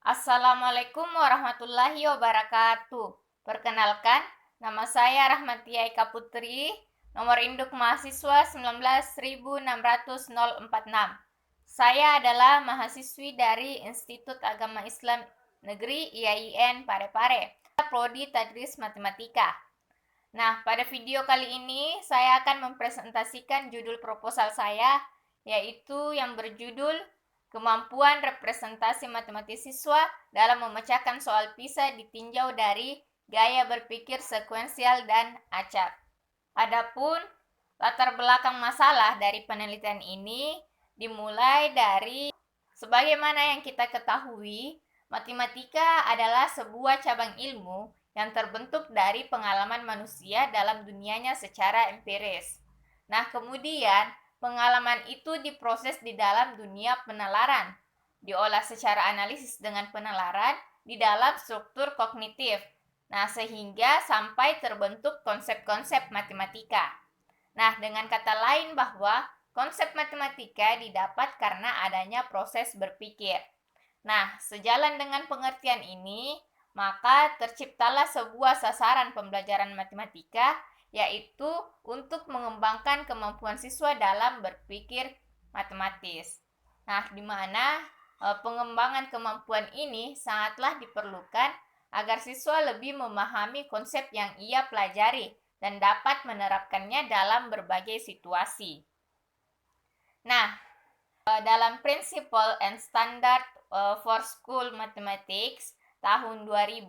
Assalamualaikum warahmatullahi wabarakatuh. Perkenalkan, nama saya Rahmatia Eka Putri, nomor induk mahasiswa 19.600.046. Saya adalah mahasiswi dari Institut Agama Islam Negeri IAIN Parepare, Prodi Tadris Matematika. Nah, pada video kali ini saya akan mempresentasikan judul proposal saya, yaitu yang berjudul Kemampuan representasi matematis siswa dalam memecahkan soal PISA ditinjau dari gaya berpikir sekuensial dan acak. Adapun latar belakang masalah dari penelitian ini dimulai dari sebagaimana yang kita ketahui, matematika adalah sebuah cabang ilmu yang terbentuk dari pengalaman manusia dalam dunianya secara empiris. Nah, kemudian pengalaman itu diproses di dalam dunia penalaran, diolah secara analisis dengan penalaran di dalam struktur kognitif. Nah, sehingga sampai terbentuk konsep-konsep matematika. Nah, dengan kata lain bahwa konsep matematika didapat karena adanya proses berpikir. Nah, sejalan dengan pengertian ini, maka terciptalah sebuah sasaran pembelajaran matematika, yaitu untuk mengembangkan kemampuan siswa dalam berpikir matematis. Nah, di mana pengembangan kemampuan ini sangatlah diperlukan agar siswa lebih memahami konsep yang ia pelajari dan dapat menerapkannya dalam berbagai situasi. Nah, dalam Principle and Standard for School Mathematics tahun 2000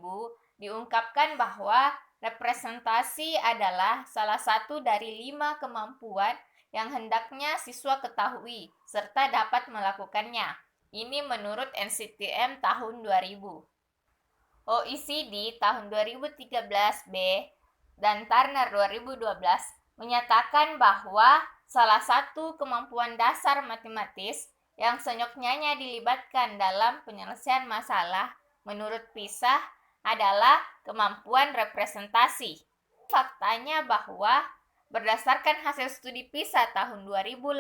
diungkapkan bahwa representasi adalah salah satu dari 5 kemampuan yang hendaknya siswa ketahui serta dapat melakukannya. Ini menurut NCTM tahun 2000. OECD tahun 2013B dan Turner 2012 menyatakan bahwa salah satu kemampuan dasar matematis yang senyoknyanya dilibatkan dalam penyelesaian masalah menurut PISA adalah kemampuan representasi. Faktanya bahwa berdasarkan hasil studi PISA tahun 2018,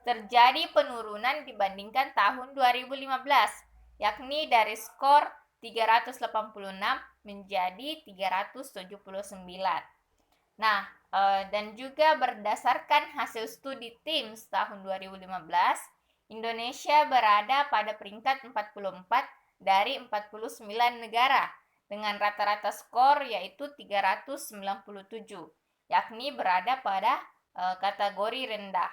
terjadi penurunan dibandingkan tahun 2015, yakni dari skor 386 menjadi 379. Nah, dan juga berdasarkan hasil studi TIMSS tahun 2015, Indonesia berada pada peringkat 44 dari 49 negara dengan rata-rata skor yaitu 397, yakni berada pada kategori rendah.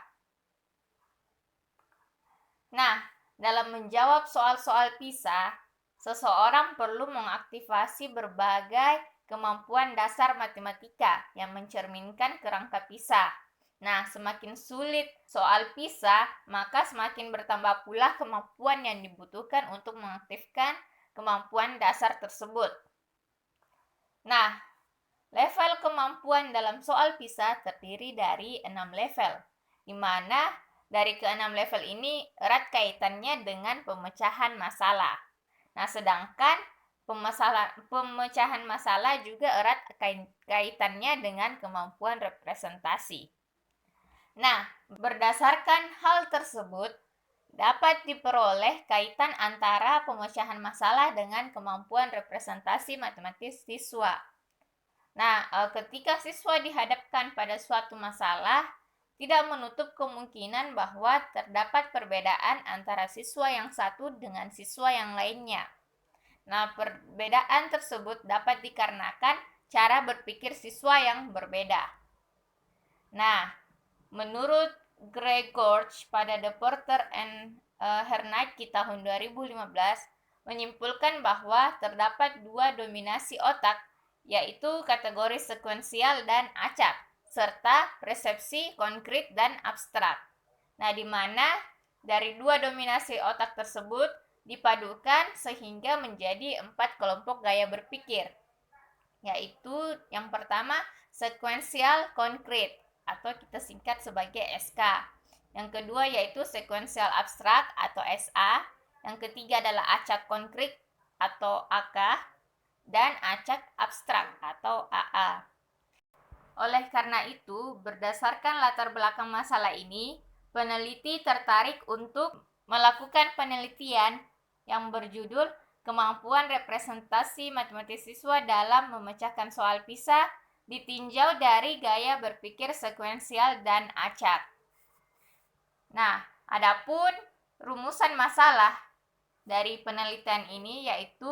Nah, dalam menjawab soal-soal PISA, seseorang perlu mengaktifasi berbagai kemampuan dasar matematika yang mencerminkan kerangka PISA. Nah, semakin sulit soal PISA, maka semakin bertambah pula kemampuan yang dibutuhkan untuk mengaktifkan kemampuan dasar tersebut. Nah, level kemampuan dalam soal PISA terdiri dari 6 level, di mana dari ke-6 level ini erat kaitannya dengan pemecahan masalah. Nah, sedangkan pemecahan masalah juga erat kaitannya dengan kemampuan representasi. Nah, berdasarkan hal tersebut, dapat diperoleh kaitan antara pemecahan masalah dengan kemampuan representasi matematis siswa. Nah, ketika siswa dihadapkan pada suatu masalah, tidak menutup kemungkinan bahwa terdapat perbedaan antara siswa yang satu dengan siswa yang lainnya. Nah, perbedaan tersebut dapat dikarenakan cara berpikir siswa yang berbeda. Nah, menurut Greg Gorge pada The Porter and Hernacki tahun 2015 menyimpulkan bahwa terdapat 2 dominasi otak, yaitu kategori sekuensial dan acak, serta persepsi konkret dan abstrak. Nah, di mana dari 2 dominasi otak tersebut dipadukan sehingga menjadi 4 kelompok gaya berpikir, yaitu yang pertama sekuensial konkret atau kita singkat sebagai SK. Yang kedua yaitu sekuensial abstrak atau SA. Yang ketiga adalah acak konkret atau AK dan acak abstrak atau AA. Oleh karena itu, berdasarkan latar belakang masalah ini, peneliti tertarik untuk melakukan penelitian yang berjudul Kemampuan Representasi Matematis Siswa dalam Memecahkan Soal PISA ditinjau dari gaya berpikir sekuensial dan acak. Nah, adapun rumusan masalah dari penelitian ini yaitu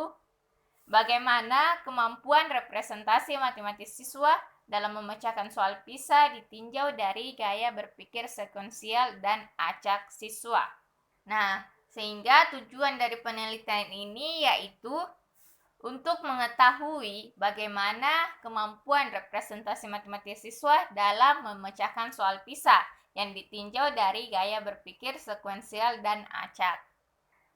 bagaimana kemampuan representasi matematis siswa dalam memecahkan soal PISA ditinjau dari gaya berpikir sekuensial dan acak siswa. Nah, sehingga tujuan dari penelitian ini yaitu untuk mengetahui bagaimana kemampuan representasi matematis siswa dalam memecahkan soal PISA yang ditinjau dari gaya berpikir sekuensial dan acak.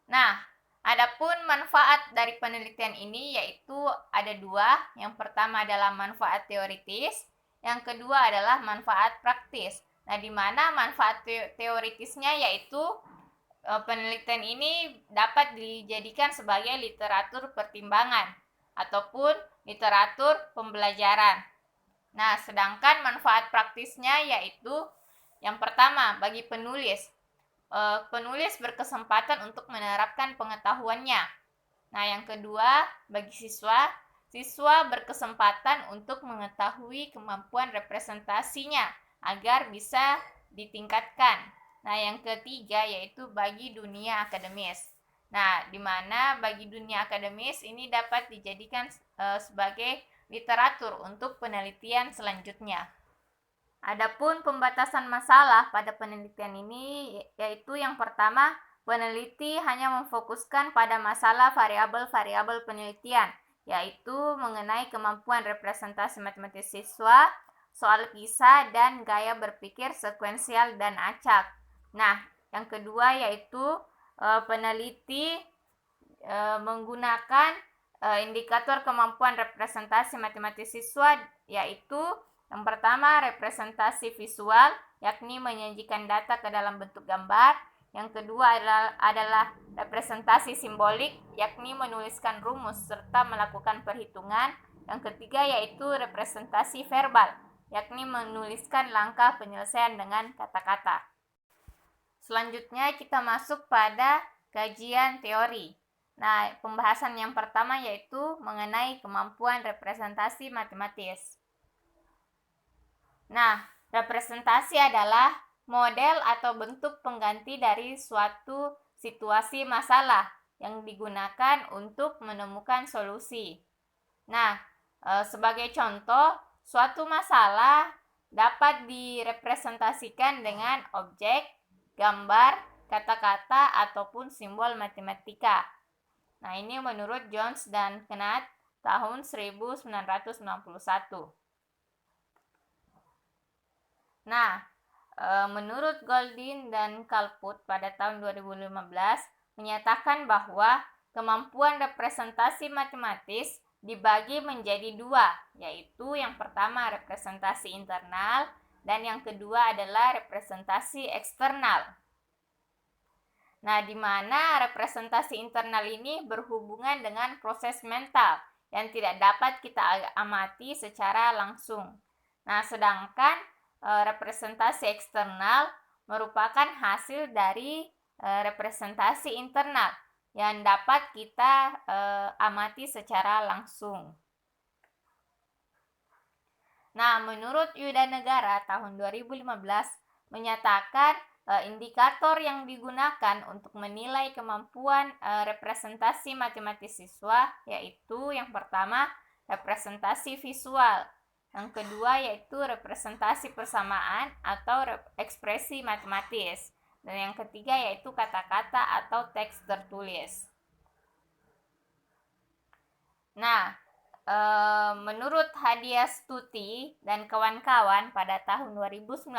Nah, adapun manfaat dari penelitian ini yaitu ada dua. Yang pertama adalah manfaat teoritis, yang kedua adalah manfaat praktis. Nah, di mana manfaat teoritisnya yaitu penelitian ini dapat dijadikan sebagai literatur pertimbangan ataupun literatur pembelajaran. Nah, sedangkan manfaat praktisnya yaitu yang pertama bagi penulis. Penulis berkesempatan untuk menerapkan pengetahuannya. Nah, yang kedua bagi siswa, siswa berkesempatan untuk mengetahui kemampuan representasinya agar bisa ditingkatkan. Nah, yang ketiga yaitu bagi dunia akademis. Nah, di mana bagi dunia akademis ini dapat dijadikan sebagai literatur untuk penelitian selanjutnya. Adapun pembatasan masalah pada penelitian ini yaitu yang pertama, peneliti hanya memfokuskan pada masalah variabel-variabel penelitian, yaitu mengenai kemampuan representasi matematis siswa, soal PISA, dan gaya berpikir sekuensial dan acak. Nah, yang kedua yaitu peneliti menggunakan indikator kemampuan representasi matematis siswa, yaitu yang pertama representasi visual, yakni menyajikan data ke dalam bentuk gambar. Yang kedua adalah representasi simbolik, yakni menuliskan rumus serta melakukan perhitungan. Yang ketiga yaitu representasi verbal, yakni menuliskan langkah penyelesaian dengan kata-kata. Selanjutnya kita masuk pada kajian teori. Nah, pembahasan yang pertama yaitu mengenai kemampuan representasi matematis. Nah, representasi adalah model atau bentuk pengganti dari suatu situasi masalah yang digunakan untuk menemukan solusi. Nah, sebagai contoh, suatu masalah dapat direpresentasikan dengan objek, gambar, kata-kata, ataupun simbol matematika. Nah, ini menurut Jones dan Knatt tahun 1991. Nah, menurut Goldin dan Kalput pada tahun 2015 menyatakan bahwa kemampuan representasi matematis dibagi menjadi dua, yaitu yang pertama representasi internal dan yang kedua adalah representasi eksternal. Nah, di mana representasi internal ini berhubungan dengan proses mental yang tidak dapat kita amati secara langsung. Nah, sedangkan representasi eksternal merupakan hasil dari representasi internal yang dapat kita amati secara langsung. Nah, menurut Yuda Negara tahun 2015 menyatakan indikator yang digunakan untuk menilai kemampuan representasi matematis siswa yaitu yang pertama representasi visual, yang kedua yaitu representasi persamaan atau ekspresi matematis, dan yang ketiga yaitu kata-kata atau teks tertulis. Nah, menurut Hadiah Stuti dan kawan-kawan pada tahun 2019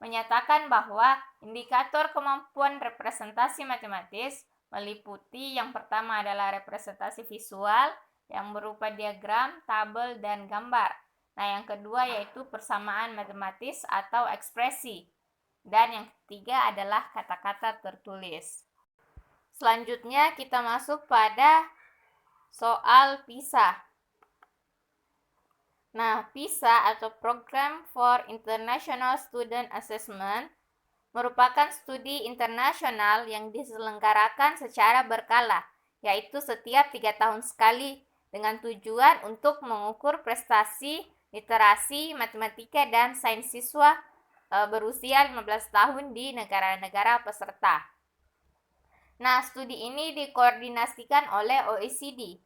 menyatakan bahwa indikator kemampuan representasi matematis meliputi yang pertama adalah representasi visual yang berupa diagram, tabel, dan gambar. Nah, yang kedua yaitu persamaan matematis atau ekspresi. Dan yang ketiga adalah kata-kata tertulis. Selanjutnya kita masuk pada soal PISA. Nah, PISA atau Program for International Student Assessment merupakan studi internasional yang diselenggarakan secara berkala, yaitu setiap 3 tahun sekali, dengan tujuan untuk mengukur prestasi, literasi, matematika, dan sains siswa berusia 15 tahun di negara-negara peserta. Nah, studi ini dikoordinasikan oleh OECD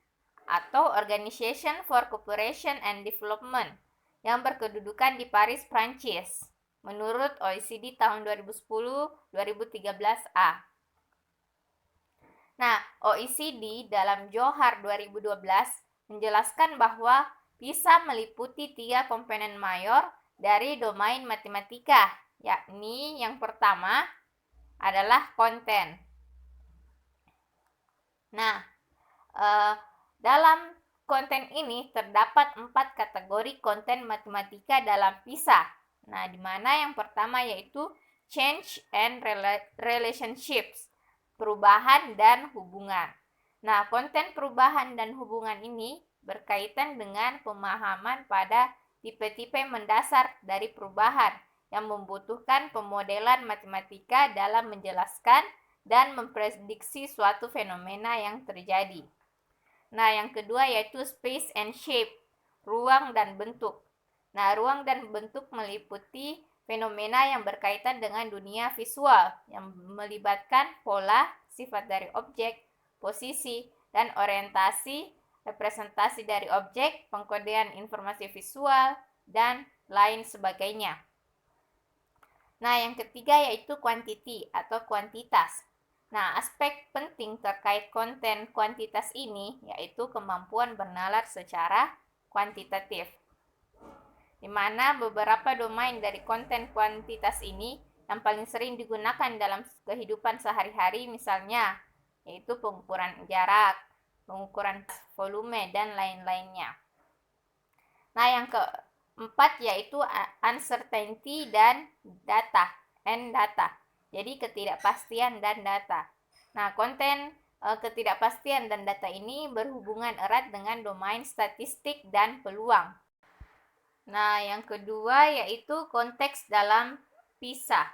atau Organization for Cooperation and Development yang berkedudukan di Paris, Prancis, menurut OECD tahun 2010-2013A. Nah, OECD dalam Johar 2012 menjelaskan bahwa PISA meliputi 3 komponen mayor dari domain matematika, yakni yang pertama adalah konten. Nah, dalam konten ini terdapat 4 kategori konten matematika dalam PISA. Nah, di mana yang pertama yaitu change and relationships, perubahan dan hubungan. Nah, konten perubahan dan hubungan ini berkaitan dengan pemahaman pada tipe-tipe mendasar dari perubahan yang membutuhkan pemodelan matematika dalam menjelaskan dan memprediksi suatu fenomena yang terjadi. Nah, yang kedua yaitu space and shape, ruang dan bentuk. Nah, ruang dan bentuk meliputi fenomena yang berkaitan dengan dunia visual yang melibatkan pola, sifat dari objek, posisi, dan orientasi, representasi dari objek, pengkodean informasi visual, dan lain sebagainya. Nah, yang ketiga yaitu quantity atau kuantitas. Nah, aspek penting terkait konten kuantitas ini yaitu kemampuan bernalar secara kuantitatif, di mana beberapa domain dari konten kuantitas ini yang paling sering digunakan dalam kehidupan sehari-hari misalnya yaitu pengukuran jarak, pengukuran volume, dan lain-lainnya. Nah, yang keempat yaitu uncertainty dan data, jadi ketidakpastian dan data. Nah, konten ketidakpastian dan data ini berhubungan erat dengan domain statistik dan peluang. Nah, yang kedua yaitu konteks dalam PISA.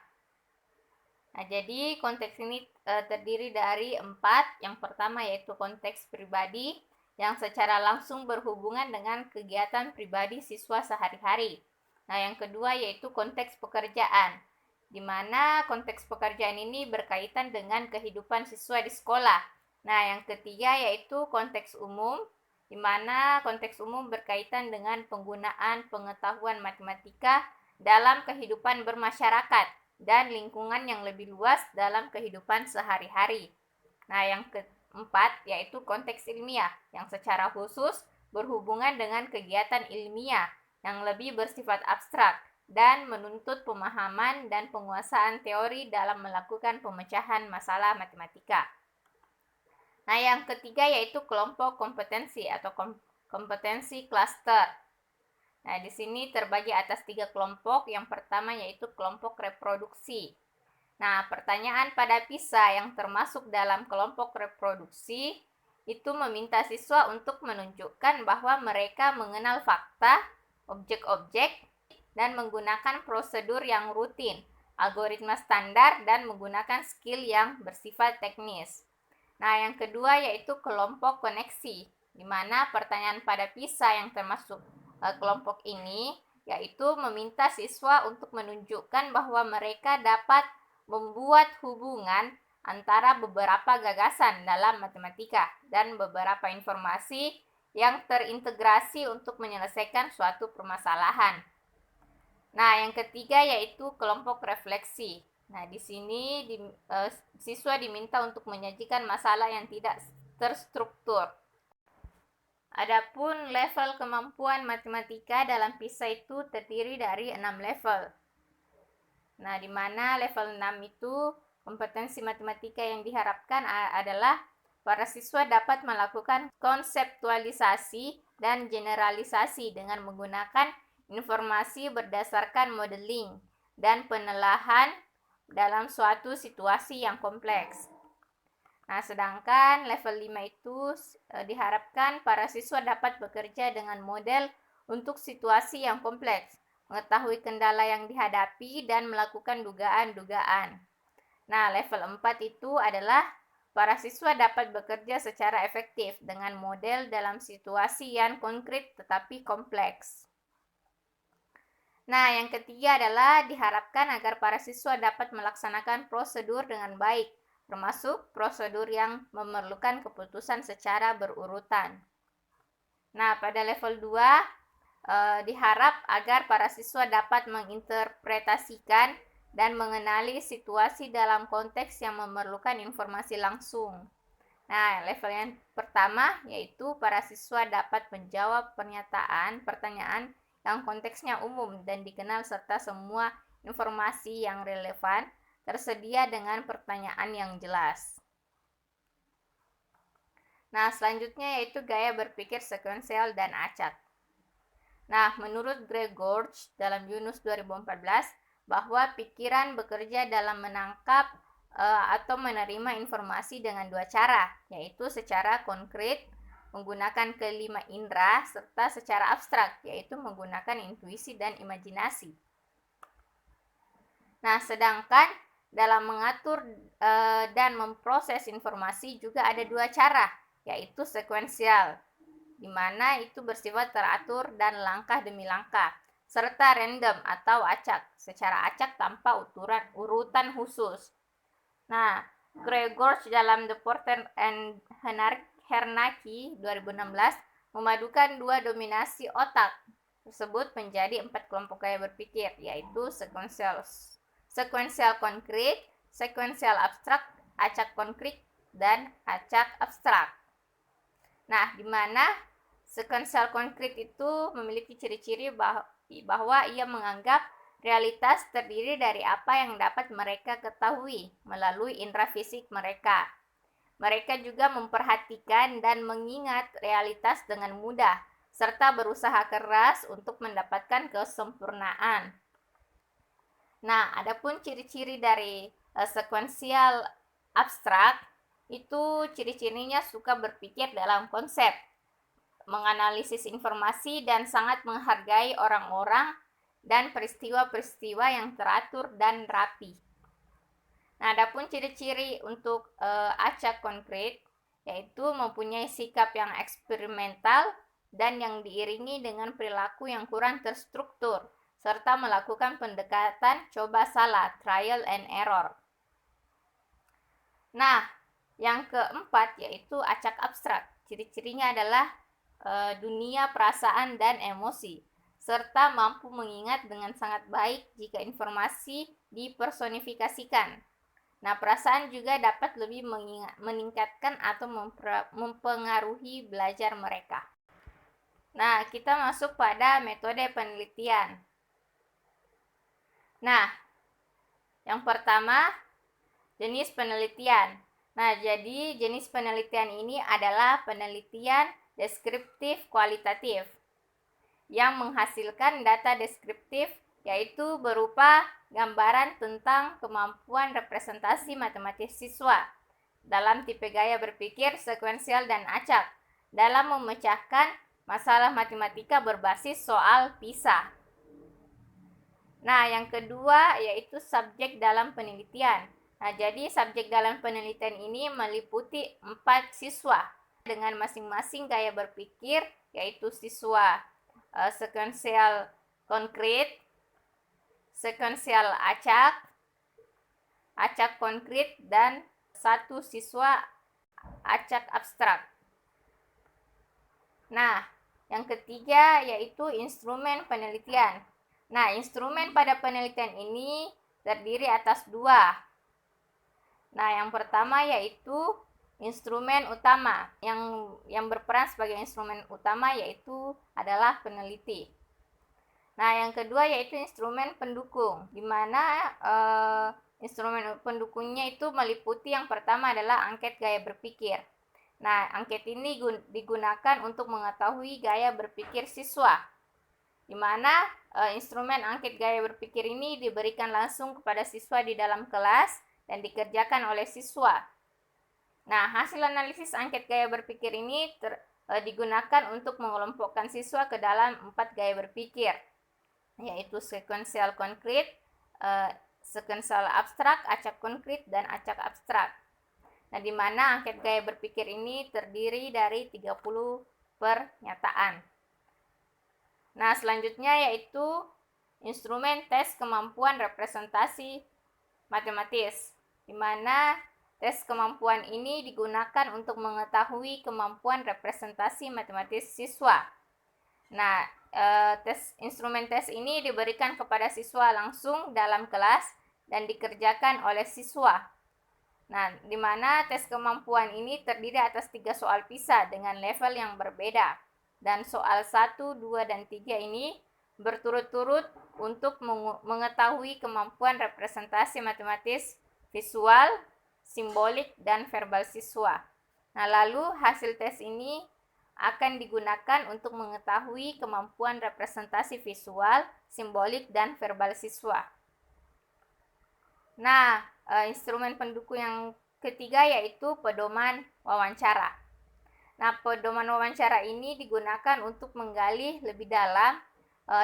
Nah, jadi konteks ini terdiri dari 4. Yang pertama yaitu konteks pribadi yang secara langsung berhubungan dengan kegiatan pribadi siswa sehari-hari. Nah, yang kedua yaitu konteks pekerjaan, di mana konteks pekerjaan ini berkaitan dengan kehidupan siswa di sekolah. Nah, yang ketiga yaitu konteks umum, di mana konteks umum berkaitan dengan penggunaan pengetahuan matematika dalam kehidupan bermasyarakat dan lingkungan yang lebih luas dalam kehidupan sehari-hari. Nah, yang keempat yaitu konteks ilmiah, yang secara khusus berhubungan dengan kegiatan ilmiah yang lebih bersifat abstrak dan menuntut pemahaman dan penguasaan teori dalam melakukan pemecahan masalah matematika. Nah, yang ketiga yaitu kelompok kompetensi atau kompetensi cluster. Nah, di sini terbagi atas 3 kelompok. Yang pertama yaitu kelompok reproduksi. Nah, pertanyaan pada PISA yang termasuk dalam kelompok reproduksi itu meminta siswa untuk menunjukkan bahwa mereka mengenal fakta, objek-objek, dan menggunakan prosedur yang rutin, algoritma standar, dan menggunakan skill yang bersifat teknis. Nah, yang kedua yaitu kelompok koneksi, di mana pertanyaan pada PISA yang termasuk kelompok ini yaitu meminta siswa untuk menunjukkan bahwa mereka dapat membuat hubungan antara beberapa gagasan dalam matematika dan beberapa informasi yang terintegrasi untuk menyelesaikan suatu permasalahan. Nah, yang ketiga yaitu kelompok refleksi. Nah, di sini siswa diminta untuk menyajikan masalah yang tidak terstruktur. Adapun level kemampuan matematika dalam PISA itu terdiri dari 6 level. Nah, di mana level 6 itu kompetensi matematika yang diharapkan adalah para siswa dapat melakukan konseptualisasi dan generalisasi dengan menggunakan informasi berdasarkan modeling dan penelahan dalam suatu situasi yang kompleks. Nah, sedangkan level 5 itu diharapkan para siswa dapat bekerja dengan model untuk situasi yang kompleks, mengetahui kendala yang dihadapi, dan melakukan dugaan-dugaan. Nah, level 4 itu adalah para siswa dapat bekerja secara efektif dengan model dalam situasi yang konkret tetapi kompleks. Nah, yang ketiga adalah diharapkan agar para siswa dapat melaksanakan prosedur dengan baik, termasuk prosedur yang memerlukan keputusan secara berurutan. Nah, pada level 2, diharap agar para siswa dapat menginterpretasikan dan mengenali situasi dalam konteks yang memerlukan informasi langsung. Nah, level yang pertama yaitu para siswa dapat menjawab pertanyaan yang konteksnya umum dan dikenal serta semua informasi yang relevan tersedia dengan pertanyaan yang jelas. Nah, selanjutnya yaitu gaya berpikir sekuensial dan acak. Nah, menurut Greg Gorge dalam Yunus 2014, bahwa pikiran bekerja dalam menangkap atau menerima informasi dengan dua cara, yaitu secara konkret menggunakan kelima indera serta secara abstrak, yaitu menggunakan intuisi dan imajinasi. Nah, sedangkan dalam mengatur dan memproses informasi juga ada dua cara, yaitu sekuensial, di mana itu bersifat teratur dan langkah demi langkah, serta random atau acak, secara acak tanpa urutan khusus. Nah, Gregor dalam The Porter and Hernaki 2016 memadukan dua dominasi otak tersebut menjadi 4 kelompok gaya berpikir, yaitu sekuensial konkret, sekuensial abstrak, acak konkret, dan acak abstrak. Nah, di mana sekuensial konkret itu memiliki ciri-ciri bahwa ia menganggap realitas terdiri dari apa yang dapat mereka ketahui melalui indera fisik mereka. Mereka juga memperhatikan dan mengingat realitas dengan mudah, serta berusaha keras untuk mendapatkan kesempurnaan. Nah, adapun ciri-ciri dari sekuensial abstrak, itu ciri-cirinya suka berpikir dalam konsep, menganalisis informasi, dan sangat menghargai orang-orang dan peristiwa-peristiwa yang teratur dan rapi. Nah, adapun ciri-ciri untuk acak konkret, yaitu mempunyai sikap yang eksperimental dan yang diiringi dengan perilaku yang kurang terstruktur, serta melakukan pendekatan coba salah, trial and error. Nah, yang keempat yaitu acak abstrak. Ciri-cirinya adalah dunia perasaan dan emosi, serta mampu mengingat dengan sangat baik jika informasi dipersonifikasikan. Nah, perasaan juga dapat lebih meningkatkan atau mempengaruhi belajar mereka. Nah, kita masuk pada metode penelitian. Nah, yang pertama, jenis penelitian. Nah, jadi jenis penelitian ini adalah penelitian deskriptif kualitatif yang menghasilkan data deskriptif, yaitu berupa gambaran tentang kemampuan representasi matematis siswa dalam tipe gaya berpikir sekuensial dan acak dalam memecahkan masalah matematika berbasis soal PISA. Nah, yang kedua yaitu subjek dalam penelitian. Nah, jadi subjek dalam penelitian ini meliputi 4 siswa dengan masing-masing gaya berpikir, yaitu siswa sekuensial konkret, sekuensial acak, acak konkret, dan 1 siswa acak abstrak. Nah, yang ketiga yaitu instrumen penelitian. Nah, instrumen pada penelitian ini terdiri atas 2. Nah, yang pertama yaitu instrumen utama. Yang berperan sebagai instrumen utama yaitu adalah peneliti. Nah, yang kedua yaitu instrumen pendukung, di mana instrumen pendukungnya itu meliputi yang pertama adalah angket gaya berpikir. Nah, angket ini digunakan untuk mengetahui gaya berpikir siswa, di mana instrumen angket gaya berpikir ini diberikan langsung kepada siswa di dalam kelas dan dikerjakan oleh siswa. Nah, hasil analisis angket gaya berpikir ini digunakan untuk mengelompokkan siswa ke dalam 4 gaya berpikir. yaitu sekuensial konkret, sekuensial abstrak, acak konkret, dan acak abstrak. Nah, di mana angket gaya berpikir ini terdiri dari 30 pernyataan. Nah, selanjutnya yaitu instrumen tes kemampuan representasi matematis, di mana tes kemampuan ini digunakan untuk mengetahui kemampuan representasi matematis siswa. Nah, instrumen tes ini diberikan kepada siswa langsung dalam kelas dan dikerjakan oleh siswa. Nah, di mana tes kemampuan ini terdiri atas 3 soal pisah dengan level yang berbeda. Dan soal 1, 2, dan 3 ini berturut-turut untuk mengetahui kemampuan representasi matematis visual, simbolik, dan verbal siswa. Nah, lalu hasil tes ini akan digunakan untuk mengetahui kemampuan representasi visual, simbolik, dan verbal siswa. Nah, instrumen pendukung yang ketiga yaitu pedoman wawancara. Nah, pedoman wawancara ini digunakan untuk menggali lebih dalam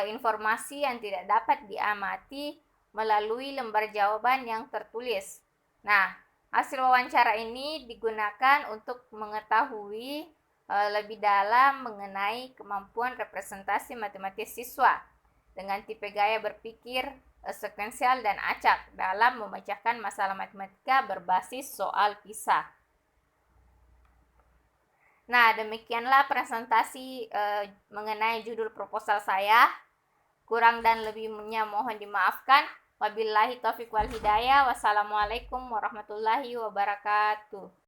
informasi yang tidak dapat diamati melalui lembar jawaban yang tertulis. Nah, hasil wawancara ini digunakan untuk mengetahui lebih dalam mengenai kemampuan representasi matematis siswa dengan tipe gaya berpikir sekuensial dan acak dalam memecahkan masalah matematika berbasis soal pisah. Nah, demikianlah presentasi mengenai judul proposal saya. Kurang dan lebihnya mohon dimaafkan. Wabillahi taufiq wal hidayah. Wassalamualaikum warahmatullahi wabarakatuh.